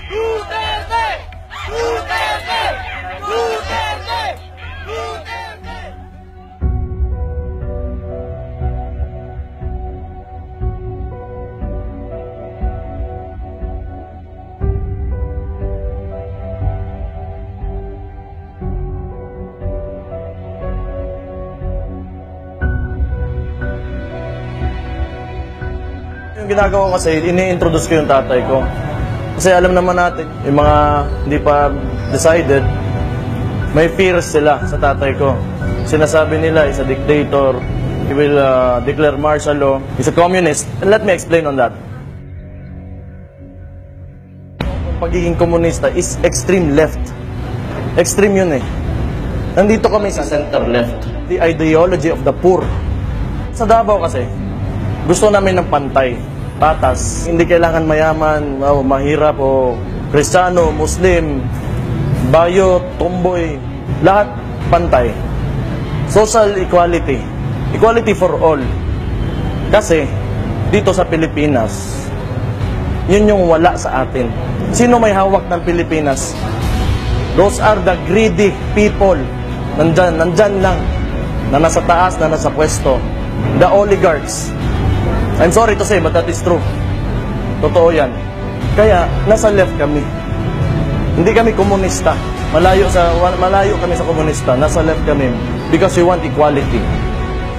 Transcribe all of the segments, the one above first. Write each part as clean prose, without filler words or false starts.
Duterte! Duterte! Duterte! Duterte! Yung ginagawa ko kasi, ini-introduce ko yung tatay ko. Kasi alam naman natin, yung mga hindi pa decided, may fears sila sa tatay ko. Sinasabi nila, he's a dictator, he will declare martial law, he's a communist. And let me explain on that. Pagiging komunista is extreme left. Extreme yun eh. Nandito kami sa center left. The ideology of the poor. Sa Davao kasi, gusto namin ng pantay, patas. Hindi kailangan mayaman, mahirap o Kristiyano, Muslim, bayot, tomboy. Lahat pantay. Social equality. Equality for all. Kasi, dito sa Pilipinas, yun yung wala sa atin. Sino may hawak ng Pilipinas? Those are the greedy people. Nandyan lang. Na nasa taas, na nasa pwesto. The oligarchs. I'm sorry to say, but that is true. Totoo yan. Kaya, nasa left kami. Hindi kami komunista. Malayo kami sa komunista. Nasa left kami. Because we want equality.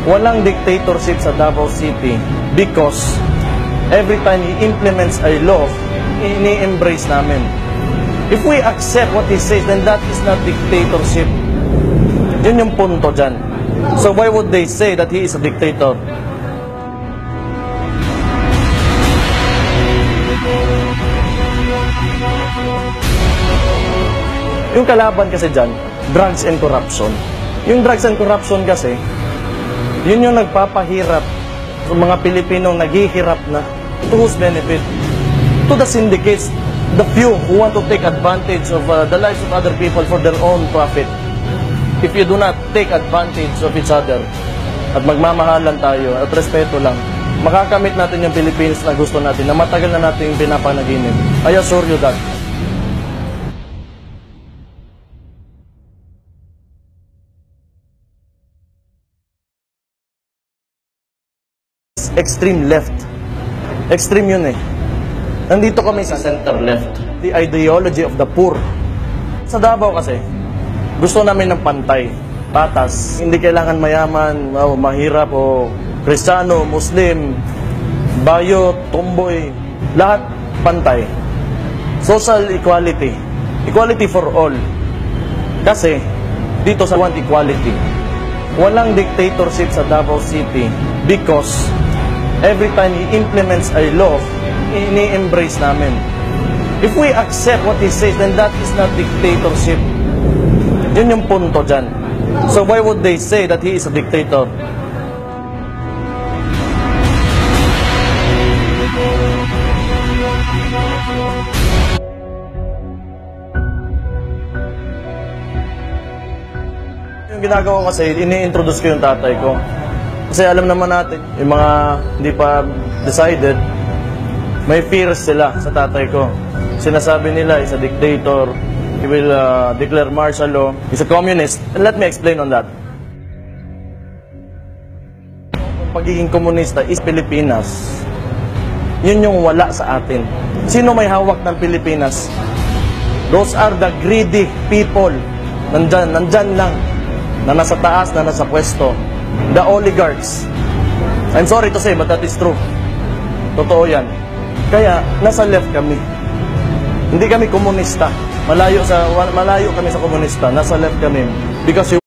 Walang dictatorship sa Davao City. Because, every time he implements a law, ini-embrace namin. If we accept what he says, then that is not dictatorship. Yun yung punto dyan. So why would they say that he is a dictator? Yung kalaban kasi dyan, drugs and corruption. Yung drugs and corruption kasi, yun yung nagpapahirap sa mga Pilipinong naghihirap na. To whose benefit? To the syndicates, the few who want to take advantage of the lives of other people for their own profit. If you do not take advantage of each other, at magmamahalan tayo, at respeto lang, makakamit natin yung Philippines na gusto natin, na matagal na natin pinapanaginip. I assure you that. Extreme left. Extreme yun eh. Nandito kami sa center left. The ideology of the poor. Sa Davao kasi, gusto namin ng pantay, patas. Hindi kailangan mayaman, mahirap o Kristiyano, Muslim, bayot, tomboy. Lahat pantay. Social equality. Equality for all. Kasi, dito sa want equality. Walang dictatorship sa Davao City because every time he implements a law, ini-embrace namin. If we accept what he says, then that is not dictatorship. Yun yung punto dyan. So why would they say that he is a dictator? Yung ginagawa ko kasi, ini-introduce ko yung tatay ko. Kasi alam naman natin, yung mga hindi pa decided, may fears sila sa tatay ko. Sinasabi nila, he's a dictator, he will declare martial law, he's a communist. And let me explain on that. Pagiging komunista is Pilipinas. Yun yung wala sa atin. Sino may hawak ng Pilipinas? Those are the greedy people. Nandyan lang. Na nasa taas, na nasa pwesto. The oligarchs. I'm sorry to say, but that is true. Totoo yan. Kaya, nasa left kami. Hindi kami komunista. Malayo kami sa komunista. Nasa left kami. Because we